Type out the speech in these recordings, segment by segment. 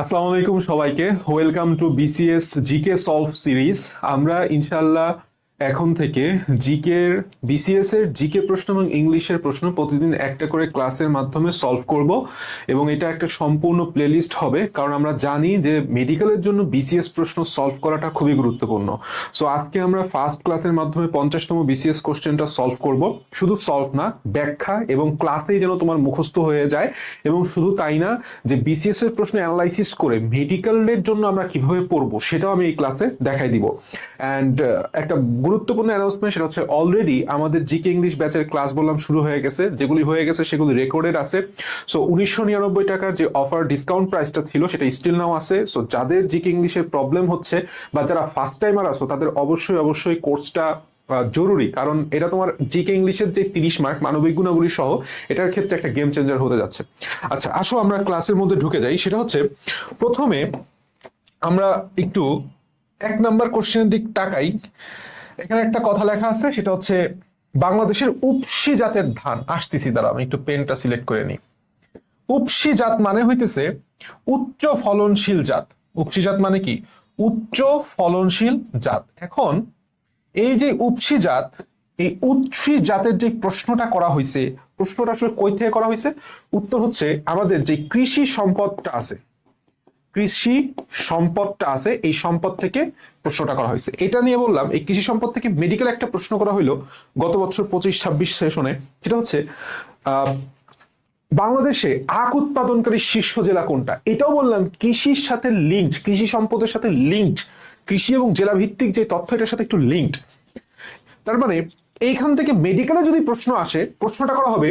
আসসালামু আলাইকুম সবাইকে, welcome to BCS GK solve series. আমরা ইনশাল্লাহ এখন থেকে বিসিএস এর জিকে প্রশ্ন এবং ইংলিশের প্রশ্ন প্রতিদিন একটা করে ক্লাসের মাধ্যমে সলভ করব এবং এটা একটা সম্পূর্ণ প্লেলিস্ট হবে, কারণ আমরা জানি যে মেডিকেলের জন্য বিসিএস প্রশ্ন সলভ করাটা খুবই গুরুত্বপূর্ণ। সো আজকে আমরা ফার্স্ট ক্লাসের মাধ্যমে 50তম বিসিএস কোশ্চেনটা সলভ করব। শুধু সলভ না, ব্যাখ্যা এবং ক্লাসেই যেন তোমার মুখস্থ হয়ে যায়। এবং শুধু তাই না, যে বিসিএস এর প্রশ্ন অ্যানালাইসিস করে মেডিকেলের জন্য আমরা কিভাবে পড়বো সেটাও আমি এই ক্লাসে দেখাই দিব। অ্যান্ড একটা গুরুত্বপূর্ণ অ্যানাউন্সমেন্ট, সেটা হচ্ছে অলরেডি আমাদের জিকে ইংলিশ ব্যাচের ক্লাস বললাম শুরু হয়ে গেছে। যেগুলি হয়ে গেছে সেগুলি রেকর্ডেড আছে। সো 1999 টাকার যে অফার ডিসকাউন্ট প্রাইসটা ছিল সেটা স্টিল নাও আছে। সো যাদের জিকে ইংলিশের প্রবলেম হচ্ছে বা যারা ফার্স্ট টাইমার আসো তাদের অবশ্যই অবশ্যই কোর্সটা জরুরি, কারণ এটা তোমার জিকে ইংলিশের যে 30 মার্ক মানবিক গুণাবলী সহ এটার ক্ষেত্রে একটা গেম চেঞ্জার হতে যাচ্ছে। আচ্ছা, আসো আমরা ক্লাসের মধ্যে ঢুকে যাই। সেটা হচ্ছে, প্রথমে আমরা একটু 1 নাম্বার কোশ্চেনের দিক তাকাই। এখানে একটা কথা লেখা আছে, সেটা হচ্ছে বাংলাদেশের উপসি জাতের ধান। আসতেছি, দ্বারা আমি একটু পেনটা সিলেক্ট করে নিই। উপসি জাত মানে হইতেছে উচ্চ ফলনশীল জাত। উপসি জাত মানে কি? উচ্চ ফলনশীল জাত। এখন এই যে উপসি জাত, এই উপসি জাতের যে প্রশ্নটা করা হয়েছে, প্রশ্নটা আসলে কই থেকে করা হয়েছে? উত্তর হচ্ছে আমাদের যে কৃষি সম্পদটা আছে, এই সম্পদ থেকে প্রশ্নটা করা হয়েছে। এটা নিয়ে বললাম, এই কৃষি সম্পদ থেকে মেডিকেল একটা প্রশ্ন করা হইলো গত বছর 25-26 সেশনে। সেটা হচ্ছে বাংলাদেশে আখ উৎপাদনকারী শীর্ষ জেলা কোনটা? এটাও বললাম কৃষির সাথে লিঙ্কড, কৃষি সম্পদের সাথে লিঙ্কড, কৃষি এবং জেলা ভিত্তিক যে তথ্য এটার সাথে একটু লিঙ্কড। তার মানে এইখান থেকে মেডিকেলে যদি প্রশ্ন আসে, প্রশ্নটা করা হবে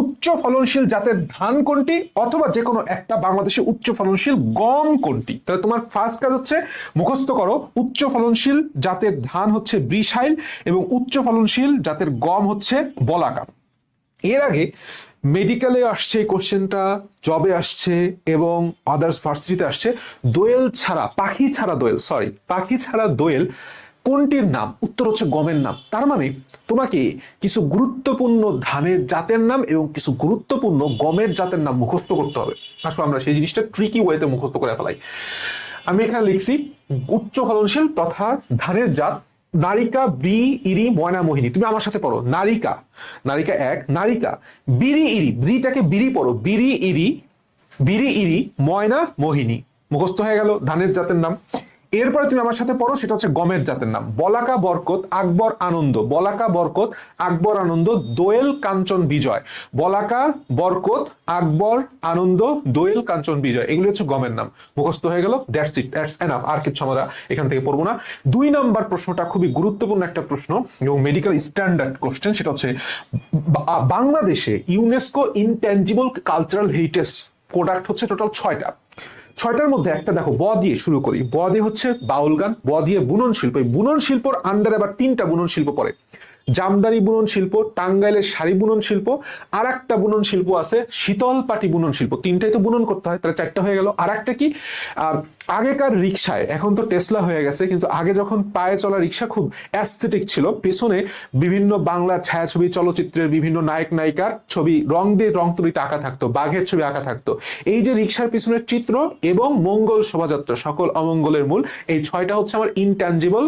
উচ্চ ফলনশীল জাতের ধান কোনটি, অথবা যে কোনো একটা বাংলাদেশে উচ্চ ফলনশীল গম কোনটি। তাহলে তোমার ফার্স্ট কাজ হচ্ছে মুখস্থ করো, উচ্চ ফলনশীল জাতের ধান হচ্ছে ব্রিশাইল এবং উচ্চ ফলনশীল জাতের গম হচ্ছে বলাকা। এর আগে মেডিকেলে আসছে এই কোশ্চেনটা, জবে আসছে এবং আদার্স ভার্সিটিতে আসছে। দোয়েল ছাড়া, পাখি ছাড়া দোয়েল কোনটির নাম? উত্তর হচ্ছে গমের নাম। তার মানে তোমাকে কিছু গুরুত্বপূর্ণ ধানের জাতের নাম এবং কিছু গুরুত্বপূর্ণ গমের জাতের নাম মুখস্থ করতে হবে। আসলে আমরা সেই জিনিসটা ট্রিকি ওয়েতে মুখস্থ করে ফেলাই। আমি এখানে লিখছি উচ্চ ফলনশীল তথা ধানের জাত নারিকা, বি ইরি, ময়না, মোহিনী। তুমি আমার সাথে পড়ো, নারিকা, নারিকা এক, নারিকা, বিরি ইরি, ব্রিটাকে বিরি পড়ো, বিরি ইরি, ময়না, মোহিনী। মুখস্থ হয়ে গেল ধানের জাতের নাম। এরপরে তুমি আমার সাথে পড়ো, সেটা হচ্ছে গমের জাতের নাম। বলাকা, বরকত, আকবর, আনন্দ। বলাকা, বরকত, আকবর, আনন্দ, দোয়েল, কাঞ্চন, বিজয়। বলাকা, বরকত, আকবর, আনন্দ, দোয়েল, কাঞ্চন, বিজয়, এগুলি হচ্ছে গমের নাম। মুখস্থ হয়ে গেল, দ্যাটস ইট, দ্যাটস এনাফ। আর কিছু আমরা এখান থেকে পড়বো না। 2 নাম্বার প্রশ্নটা খুবই গুরুত্বপূর্ণ একটা প্রশ্ন এবং মেডিকেল স্ট্যান্ডার্ড কোশ্চেন। সেটা হচ্ছে বাংলাদেশে UNESCO intangible cultural heritage product হচ্ছে টোটাল 6টা। 6টার মধ্যে একটা দেখো, ব দিয়ে শুরু করি। ব দিয়ে হচ্ছে বাউল গান, ব দিয়ে বুনন শিল্প। এই বুনন শিল্পর আন্ডারে আবার 3টা বুনন শিল্প পড়ে। জামদানি বুনন শিল্প, টাঙ্গাইলের শাড়ি বুনন শিল্প, আর একটা বুনন শিল্প আছে শীতলপাটি বুনন শিল্প। 3টাই তো বুনন করতে হয়, তাহলে 4টা হয়ে গেল। আর একটা কি, আগেকার রিক্সায়, এখন তো টেসলা হয়ে গেছে, কিন্তু আগে যখন পায়ে চলা রিক্সা খুব অ্যাস্থেটিক ছিল, পেছনে বিভিন্ন বাংলা ছায়াছবি চলচ্চিত্রের বিভিন্ন নায়ক নায়িকার ছবি রং দিয়ে রং তুলিতে আঁকা থাকতো, বাঘের ছবি আঁকা থাকতো। এই যে রিক্সার পিছনের চিত্র এবং মঙ্গল শোভাযাত্রা, সকল অমঙ্গলের মূল, এই 6টা হচ্ছে আমার ইনট্যাঞ্জিবল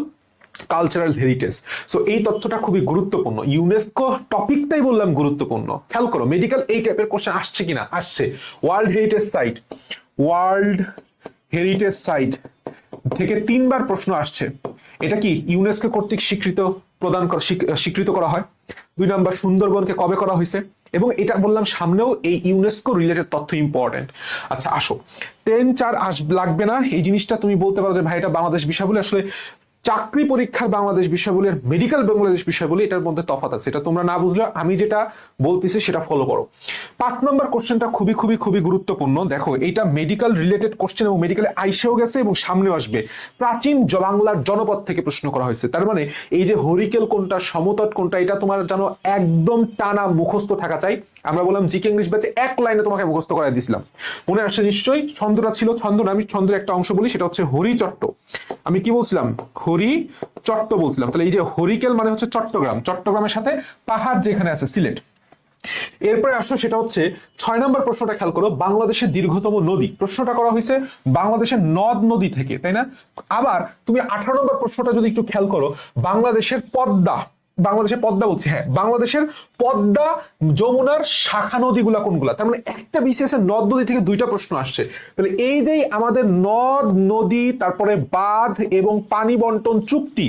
কালচারাল হেরিটেজ। সো এই তথ্যটা খুবই গুরুত্বপূর্ণ। ইউনেস্কো টপিকটাই বললাম গুরুত্বপূর্ণ। খেয়াল করো মেডিকেল এই টাইপের কোশ্চেন আসছে কিনা। আসছে। ওয়ার্ল্ড হেরিটেজ সাইট থেকে 3বার প্রশ্ন আসছে। এটা কি ইউনেস্কো কর্তৃক স্বীকৃত করা হয়? 2 নাম্বার, সুন্দরবনকে কবে করা হয়েছে? এবং এটা বললাম সামনেও এই ইউনেস্কো রিলেটেড তথ্য ইম্পর্টেন্ট। আচ্ছা আসো, 10-4 লাগবে না এই জিনিসটা। তুমি বলতে পারো যে ভাই এটা বাংলাদেশ বিষয় বলে, আসলে চাকরি পরীক্ষার বাংলাদেশ বিষয় বলে মেডিকেল বাংলাদেশ বিষয় বলে এটার মধ্যে তফাৎ আছে। এটা তোমরা না বুঝলে আমি যেটা বলতেছি সেটা ফলো করো। 5 নম্বর কোশ্চেনটা খুবই খুবই খুবই গুরুত্বপূর্ণ। দেখো, এটা মেডিকেল রিলেটেড কোশ্চেন এবং মেডিকেলে আইসেও গেছে এবং সামনেও আসবে। প্রাচীন বাংলার জনপদ থেকে প্রশ্ন করা হয়েছে। তার মানে এই যে হরিকেল কোনটা, সমতট কোনটা, এটা তোমার জানো একদম টানা মুখস্থ থাকা চাই। আমরা বললাম জিকে ইংলিশ ব্যাচে 1 লাইনে তোমাকে মুখস্থ করাই দিয়েছিলাম, মনে আসছে নিশ্চয়ই। ছন্দটা ছিল, ছন্দ না, আমি ছন্দের একটা অংশ বলি, সেটা হচ্ছে হরিচট্ট। আমি কি বলছিলাম? হরিচট্ট বলছিলাম। তাহলে এই যে হরিকেল মানে হচ্ছে চট্টগ্রাম, চট্টগ্রামের সাথে পাহাড় যেখানে আছে সিলেট, এরপরে আসো, সেটা হচ্ছে 6 নম্বর প্রশ্নটা খেয়াল করো, বাংলাদেশের দীর্ঘতম নদী। প্রশ্নটা করা হয়েছে বাংলাদেশের নদ নদী থেকে, তাই না? আবার তুমি 18 নম্বর প্রশ্নটা যদি একটু খেয়াল করো, বাংলাদেশের পদ্মা, বাংলাদেশের পদ্মা বলছি, হ্যাঁ, বাংলাদেশের পদ্মা যমুনার শাখা নদীগুলা কোনগুলা। তার মানে একটা বিসিএস এর নদ নদী থেকে 2টা প্রশ্ন আসছে। তাহলে এই যে আমাদের নদ নদী, তারপরে বাঁধ এবং পানি বন্টন চুক্তি,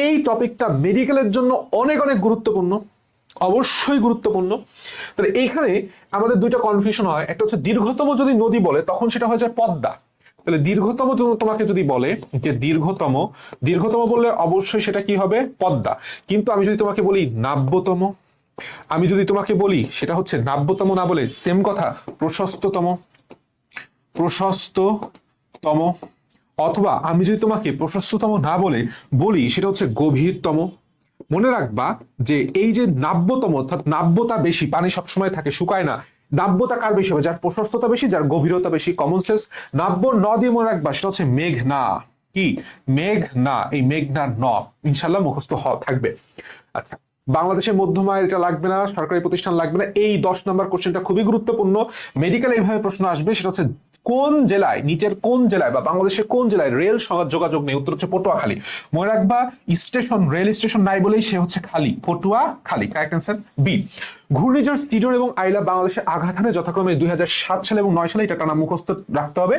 এই টপিকটা মেডিকেলের জন্য অনেক অনেক গুরুত্বপূর্ণ, অবশ্যই গুরুত্বপূর্ণ। তাহলে এইখানে আমাদের 2টা কনফিউশন হয়, একটা হচ্ছে দীর্ঘতম যদি নদী বলে তখন সেটা হয়ে যায় পদ্মা। তাহলে দীর্ঘতম তোমাকে যদি বলে যে দীর্ঘতম, দীর্ঘতম বললে অবশ্যই সেটা কি হবে? পদ্মা। কিন্তু আমি যদি তোমাকে বলি নাব্যতম, আমি যদি তোমাকে বলি সেটা হচ্ছে নাব্যতম না বলে সেম কথা প্রশস্ততম, প্রশস্ততম, অথবা আমি যদি তোমাকে প্রশস্ততম না বলে বলি সেটা হচ্ছে গভীরতম। মনে রাখবা যে এই যে নাব্যতম, অর্থাৎ নাব্যতা বেশি, পানি সবসময় থাকে, শুকায় না। নাব্যতা কার বেশি হবে? যার প্রশস্ততা বেশি, যার গভীরতা বেশি। Common sense. নাব্য ন দিয়ে মনে রাখবা সেটা হচ্ছে মেঘনা। কি? মেঘনা। এই মেঘনা ন ইনশাল্লাহ মুখস্থ থাকবে। আচ্ছা, বাংলাদেশের মধ্যমায় এটা লাগবে না, সরকারি প্রতিষ্ঠান লাগবে না। এই 10 নম্বর কোশ্চেনটা খুবই গুরুত্বপূর্ণ, মেডিকেল এইভাবে প্রশ্ন আসবে। সেটা হচ্ছে কোন জেলায়, নিচের কোন জেলায় বা বাংলাদেশের কোন জেলায় রেল যোগাযোগ নেই? উত্তর হচ্ছে পটুয়াখালী। মনে রাখবা স্টেশন, রেল স্টেশন নাই বলেই সে হচ্ছে খালি, পটুয়াখালী। Correct answer B. ঘূর্ণিঝড় সিডর এবং আইলা বাংলাদেশে আঘাত হানে যথাক্রমে 2007 সালে এবং 9 সালে, এটা টানা মুখস্থ রাখতে হবে।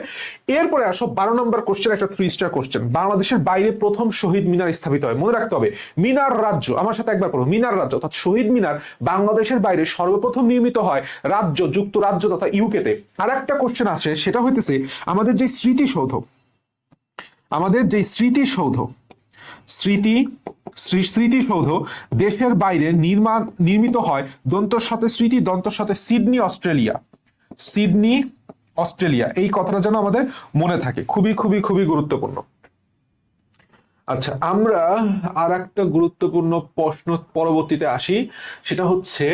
এরপরে আসো 12 নম্বর কোশ্চেন, একটা 3 স্টার কোশ্চেন। বাংলাদেশের বাইরে প্রথম শহীদ মিনার স্থাপিত হয়। মনে রাখতে হবে মিনার রাজ্য, আমার সাথে একবার পড়ো, মিনার রাজ্য অর্থাৎ শহীদ মিনার বাংলাদেশের বাইরে সর্বপ্রথম নির্মিত হয় রাজ্য যুক্তরাজ্য তথা ইউকেতে। আর একটা কোশ্চেন আছে, সেটা হইতেছে আমাদের যে স্মৃতিসৌধ, আমাদের যে স্মৃতিসৌধ, স্মৃতিসৌধ দেশের বাইরে নির্মিত হয় দন্তর সাথে স্মৃতি, দন্তর সাথে সিডনি অস্ট্রেলিয়া, সিডনি অস্ট্রেলিয়া। এই কথাটা যেন আমাদের মনে থাকে, খুবই খুবই খুবই গুরুত্বপূর্ণ। আচ্ছা, আমরা আর একটা গুরুত্বপূর্ণ প্রশ্ন পরবর্তীতে আসি, সেটা হচ্ছে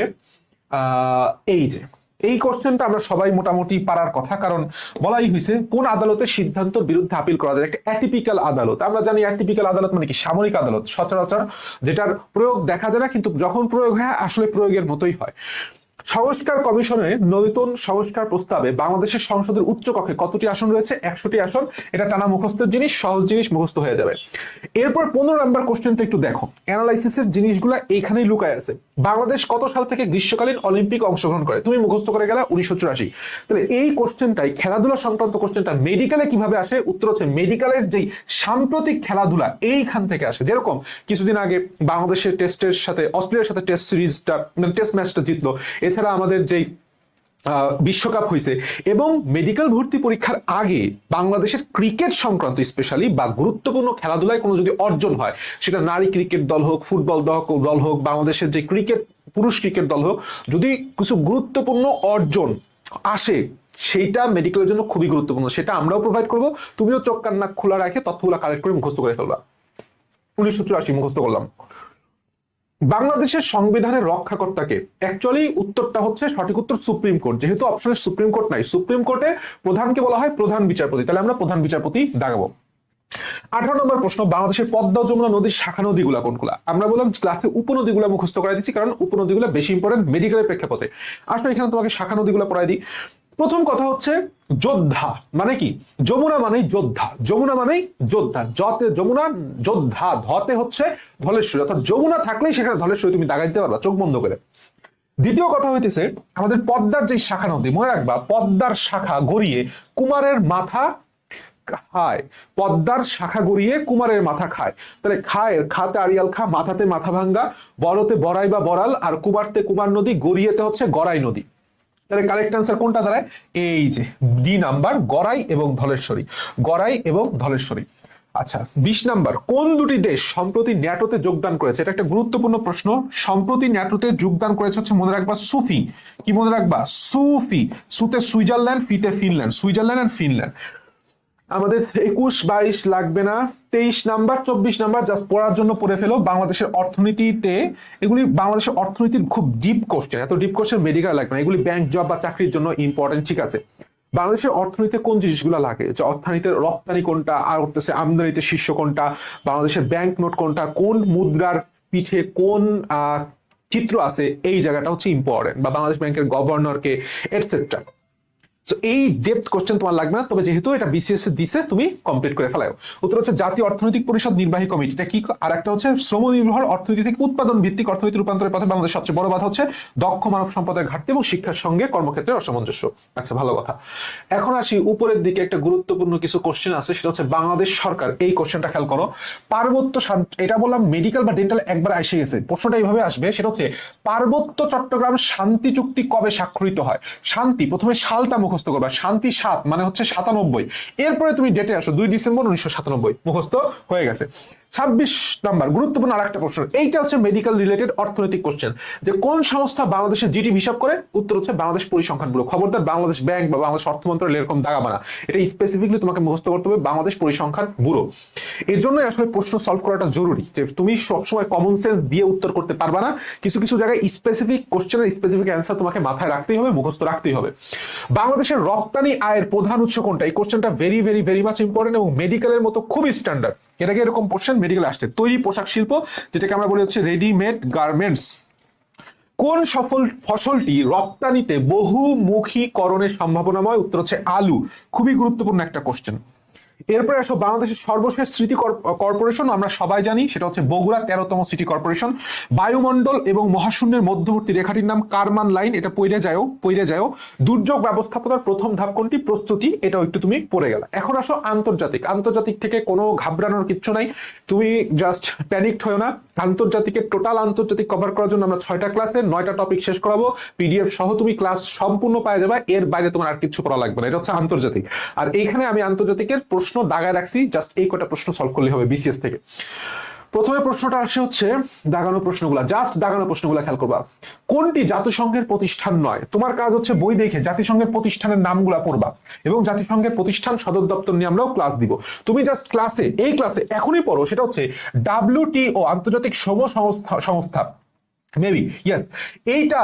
এই যে এই কোশ্চেনটা আমরা সবাই মোটামুটি পারার কথা, কারণ বলাই হয়েছে কোন আদালতের সিদ্ধান্তের বিরুদ্ধে আপিল করা যায়। একটা অ্যাটিপিক্যাল আদালত, আমরা জানি অ্যাটিপিক্যাল আদালত মানে কি? সামরিক আদালত, সচরাচর যেটার প্রয়োগ দেখা যায় না, কিন্তু যখন প্রয়োগ হয় আসলে প্রয়োগের মতোই হয়। সংস্কার কমিশনের নতুন সংস্কার প্রস্তাবে বাংলাদেশের সংসদের উচ্চ কক্ষে কতটি আসন রয়েছে? 100টি আসন। এটা টানা মুখস্থের জিনিস, সহজ জিনিস, মুখস্থ হয়ে যাবে। এরপর 15 নম্বর কোশ্চেনটা একটু দেখো, অ্যানালাইসিসের জিনিসগুলো এইখানেই লুকায় আছে। বাংলাদেশ কত সাল থেকে গ্রীষ্মকালীন অলিম্পিক অংশগ্রহণ করে? তুমি মুখস্থ করে গেলে 1984। তাহলে এই কোশ্চেনটাই, খেলাধুলা সংক্রান্ত কোশ্চেনটা মেডিকেলে কিভাবে আসে? উত্তর হচ্ছে মেডিকেলের যেই সাম্প্রতিক খেলাধুলা এইখান থেকে আসে। যেরকম কিছুদিন আগে বাংলাদেশের টেস্টের সাথে অস্ট্রেলিয়ার সাথে টেস্ট সিরিজটা, টেস্ট ম্যাচটা জিতলো। এছাড়া আমাদের যেই বিশ্বকাপ হয়েছে, এবং মেডিকেল ভর্তি পরীক্ষার আগে বাংলাদেশের ক্রিকেট সংক্রান্ত স্পেশালি বা গুরুত্বপূর্ণ খেলাধুলায় কোনো যদি অর্জন হয়, সেটা নারী ক্রিকেট দল হোক, ফুটবল দল হোক, বাংলাদেশের যে ক্রিকেট, পুরুষ ক্রিকেট দল হোক, যদি কিছু গুরুত্বপূর্ণ অর্জন আসে, সেইটা মেডিকেলের জন্য খুবই গুরুত্বপূর্ণ। সেটা আমরাও প্রোভাইড করবো, তুমিও চোখ কান নাক খোলা রাখে তথ্যগুলো কালেক্ট করে মুখস্থ করে ফেলবা। 1984 মুখস্থ করলাম। বাংলাদেশের সংবিধানের রক্ষাকর্তাকে? অ্যাকচুয়ালি উত্তরটা হচ্ছে, সঠিক উত্তর সুপ্রিম কোর্ট। যেহেতু অপশনে সুপ্রিম কোর্ট নাই, সুপ্রিম কোর্টে প্রধানকে বলা হয় প্রধান বিচারপতি, তাহলে আমরা প্রধান বিচারপতি দাগাবো। 18 নম্বর প্রশ্ন, বাংলাদেশের পদ্মা যমুনা নদীর শাখা নদীগুলা কোনগুলা? আমরা বললাম ক্লাসে উপনদীগুলা মুখস্থ করাই দিচ্ছি, কারণ উপনদীগুলা বেশি ইম্পর্টেন্ট মেডিকেলের প্রেক্ষাপটে। আসলে এখানে তোমাকে শাখা নদীগুলা পড়াই দিই। প্রথম কথা হচ্ছে যোদ্ধা মানে কি? যমুনা মানেই যোদ্ধা, যমুনা মানেই যোদ্ধা, জতে যমুনা, যোদ্ধা ধতে হচ্ছে ধলেশ্বরী, অর্থাৎ যমুনা থাকলেই সেখানে ধলেশ্বরী তুমি দাগাই দিতে পারবা চোখ বন্ধ করে। দ্বিতীয় কথা হইতেছে আমাদের পদ্মার যে শাখা নদী, মনে রাখবা পদ্মার শাখা গড়িয়ে কুমারের মাথা খায়, পদ্মার শাখা গড়িয়ে কুমারের মাথা খায়। তাহলে খায়ের, খাতে আড়িয়াল খা, মাথাতে মাথা ভাঙ্গা, বড়তে বড়াই বা বড়াল, আর কুমারতে কুমার নদী, গড়িয়েতে হচ্ছে গড়াই নদী। তাহলে কারেক্ট অ্যান্সার কোনটা দাঁড়ায়? এই যে ডি নাম্বার, গড়াই এবং ধলেশ্বরী, গড়াই এবং ধলেশ্বরী। আচ্ছা, 20 নাম্বার, কোন দুটি দেশ সম্প্রতি ন্যাটোতে যোগদান করেছে? এটা একটা গুরুত্বপূর্ণ প্রশ্ন। সম্প্রতি ন্যাটোতে যোগদান করেছে হচ্ছে, মনে রাখবা সুফি। কি মনে রাখবা? সুফি। সুতে সুইজারল্যান্ড, ফিতে ফিনল্যান্ড, সুইজারল্যান্ড এন্ড ফিনল্যান্ড। আমাদের 21, 22 লাগবে না। 23 নাম্বার, 24 নাম্বার জাস্ট পড়ার জন্য পড়ে ফেলো। বাংলাদেশের অর্থনীতিতে, এগুলি বাংলাদেশের অর্থনীতির খুব ডিপ কোশ্চেন, এত ডিপ কোশ্চেন মেডিকেল লাগবে না, এগুলি ব্যাংক জব বা চাকরির জন্য ইম্পর্টেন্ট। ঠিক আছে, বাংলাদেশের অর্থনীতিতে কোন জিনিসগুলো লাগে? যে অর্থনীতিতে রপ্তানি কোনটা, আর হচ্ছে আমদানিতে শীর্ষ কোনটা, বাংলাদেশের ব্যাংক নোট কোনটা, কোন মুদ্রার পিঠে কোন চিত্র আছে, এই জায়গাটা হচ্ছে ইম্পর্টেন্ট, বা বাংলাদেশ ব্যাংকের গভর্নরকে এটসেট্রা। তো এই ডেপথ কোশ্চেন তোমার লাগবে না, তবে যেহেতু এটা বিসিএস এ দিছে তুমি কমপ্লিট করে ফেলাও। উত্তর হচ্ছে জাতীয় অর্থনৈতিক পরিষদ নির্বাহী কমিটি, এটা কি? আর একটা হচ্ছে শ্রম নির্ভর অর্থনীতি থেকে উৎপাদন ভিত্তিক অর্থনীতি রূপান্তরের পথে বাংলাদেশ সবচেয়ে বড় বাধা হচ্ছে দক্ষ মানব সম্পদের ঘাটতি এবং শিক্ষার সঙ্গে কর্মক্ষেত্রের অসামঞ্জস্য। আচ্ছা, ভালো কথা। এখন আসি উপরের দিকে, একটা গুরুত্বপূর্ণ কিছু কোশ্চেন আছে, সেটা হচ্ছে বাংলাদেশ সরকার, এই কোশ্চেনটা খেয়াল করো, পার্বত্য এটা বললাম মেডিকেল বা ডেন্টাল একবার এসে গেছে, প্রশ্নটা এইভাবে আসবে, সেটা হচ্ছে পার্বত্য চট্টগ্রাম শান্তি চুক্তি কবে স্বাক্ষরিত হয়? শান্তি, প্রথমে সালটা মুখস্থ করবা, শান্তি 7 মানে হচ্ছে 97, এরপরে তুমি ডেটে আসো 2 ডিসেম্বর 1997, মুখস্থ হয়ে গেছে। 26 নাম্বার গুরুত্বপূর্ণ আরেকটা প্রশ্ন, এইটা হচ্ছে মেডিকেল রিলেটেড অর্থনৈতিক কোশ্চেন, যে কোন সংস্থা বাংলাদেশের জিডি হিসাব করে? উত্তর হচ্ছে বাংলাদেশ পরিসংখ্যান ব্যুরো। খবরদার বাংলাদেশ ব্যাংক বা বাংলাদেশ অর্থ মন্ত্রণালয় এরকম দাগাবা না, এটা স্পেসিফিকলি তোমাকে মুখস্থ করতে হবে বাংলাদেশ পরিসংখ্যান ব্যুরো। এর জন্যই আসলে প্রশ্ন সলভ করাটা জরুরি, যে তুমি সবসময় কমন সেন্স দিয়ে উত্তর করতে পারবা না, কিছু কিছু জায়গায় স্পেসিফিক কোশ্চেনের স্পেসিফিক অ্যান্সার তোমাকে মাথায় রাখতেই হবে, মুখস্থ রাখতেই হবে। বাংলাদেশের রপ্তানি আয়ের প্রধান উৎস কোনটা? এই কোশ্চেনটা very very very much important এবং মেডিকেলের মতো খুবই স্ট্যান্ডার্ড। এটাকে এরকম কোশ্চেন মেডিকেলে আসছে। তৈরি পোশাক শিল্প, যেটাকে আমরা বলি হচ্ছে রেডিমেড গার্মেন্টস। কোন ফসলটি রপ্তানিতে বহুমুখীকরণের সম্ভাবনাময়? উত্তর হচ্ছে আলু। খুবই গুরুত্বপূর্ণ একটা কোশ্চেন। এরপরে আসো বাংলাদেশের সর্বশেষ সিটি কর্পোরেশন, আমরা সবাই জানি সেটা হচ্ছে বগুড়া 13তম সিটি কর্পোরেশন। বায়ুমণ্ডল এবং মহাশূন্যের মধ্যবর্তী রেখাটির নাম কারমান লাইন, এটা পইরে যাও। দুর্যোগ ব্যবস্থাপনার প্রথম ধাপ কোনটি? প্রস্তুতি, এটাও একটু তুমি পড়ে গেলা। এখন আসো আন্তর্জাতিক থেকে কোনো ঘাবড়ানোর কিচ্ছু নাই, তুমি জাস্ট প্যানিকড হয়েও না। টোটাল আন্তর্জাতিক কভার করার জন্য আমরা 6টা ক্লাসে 9টা টপিক শেষ করাবো, পিডিএফ সহ তুমি ক্লাস সম্পূর্ণ পাওয়া যাবে, এর বাইরে তোমার আর কিছু করা লাগবে না। এটা হচ্ছে আন্তর্জাতিক। আর এইখানে আমি আন্তর্জাতিকের প্রশ্ন দাগায় রাখছি, জাস্ট এই কটা প্রশ্ন সলভ করলে হবে বিসিএস থেকে। প্রথমে প্রশ্নটা আসে হচ্ছে দাগানো প্রশ্নগুলা, জাস্ট দাগানো প্রশ্নগুলা খেয়াল করবা। কোনটি জাতিসংঘের প্রতিষ্ঠান নয়? তোমার কাজ হচ্ছে বই দেখে জাতিসংঘের প্রতিষ্ঠানের নামগুলা পড়বা, এবং জাতিসংঘের প্রতিষ্ঠান সদর দপ্তর নিয়ে আমরাও ক্লাস দিব। তুমি জাস্ট এই ক্লাসে এখনই পড়ো, সেটা হচ্ছে WTO, আন্তর্জাতিক শ্রম সংস্থা, মেবি ইয়েস, এইটা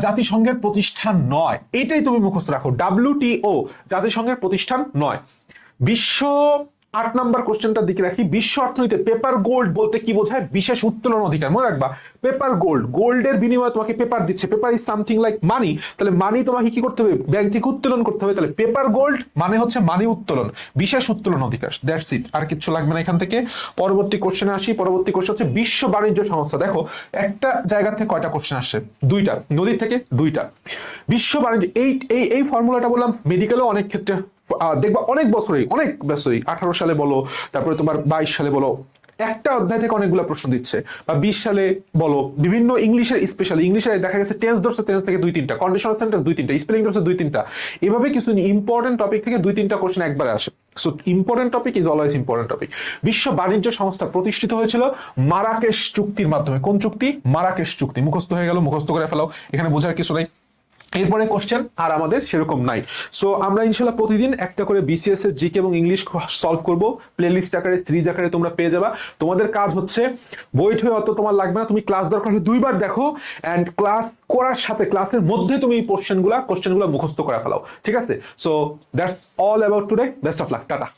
জাতিসংঘের প্রতিষ্ঠান নয়, এইটাই তুমি মুখস্থ রাখো। WTO জাতিসংঘের প্রতিষ্ঠান নয়। বিশ্ব 8 নাম্বার কোশ্চেনটার দিকে রাখি। বিশ্ব অর্থনীতিতে পেপার গোল্ড বলতে কি বোঝায়? বিশেষ উত্তোলন অধিকার। মনে রাখবা, পেপার গোল্ডের বিনিময়ে তোমাকে পেপার দিচ্ছে, পেপার ইজ সামথিং লাইক মানি, তাহলে মানি তোমাকে কি করতে হবে? ব্যাংক থেকে উত্তোলন করতে হবে, তাহলে পেপার গোল্ড মানে হচ্ছে মানি উত্তোলন, বিশেষ উত্তোলন অধিকার, দ্যাটস ইট, আর কিছু লাগবে না এখান থেকে। পরবর্তী কোশ্চেনে আসি। পরবর্তী কোশ্চেন হচ্ছে বিশ্ব বাণিজ্য সংস্থা। দেখো একটা জায়গা থেকে কয়টা কোশ্চেন আসছে? 2টা, নদীর থেকে 2টা। বিশ্ব বাণিজ্য, এই ফর্মুলাটা বললাম মেডিকেলেও অনেক ক্ষেত্রে দেখবা, অনেক বছরই 18 সালে বলো, তারপরে তোমার 22 সালে বলো, একটা অধ্যায় থেকে অনেকগুলো প্রশ্ন দিচ্ছে, বা 20 সালে বলো, বিভিন্ন ইংলিশের, স্পেশালি ইংলিশে দেখা গেছে টেন্স ধরছে, টেন্স থেকে 2-3টা, কন্ডিশনাল সেন্টেন্স 2-3টা, স্পেলিং ধরছে 2-3টা, এভাবে কিছু ইম্পর্টেন্ট টপিক থেকে 2-3টা কোশ্চেন একবারে আসে। So important topic is always important topic. বিশ্ব বাণিজ্য সংস্থা প্রতিষ্ঠিত হয়েছিল মারাকেশ চুক্তির মাধ্যমে। কোন চুক্তি? মারাকেশ চুক্তি। মুখস্থ হয়ে গেল, মুখস্থ করে ফেলাও, এখানে বোঝার কিছু নাই। এরপরে কোশ্চেন আর আমাদের সেরকম নাই। সো আমরা ইনশাল্লাহ প্রতিদিন একটা করে বিসিএস এর জিকে এবং ইংলিশ সলভ করব, প্লেলিস্ট আকারে, সিরিজ আকারে তোমরা পেয়ে যাবা। তোমাদের কাজ হচ্ছে বই ঠই অত তোমার লাগবে না, তুমি ক্লাস দরকার হলে 2বার দেখো, এন্ড ক্লাস করার সাথে ক্লাসের মধ্যে তুমি এই কোশ্চেনগুলো মুখস্থ করে ফেলাও, ঠিক আছে? So that's all about today. Best of luck, tata.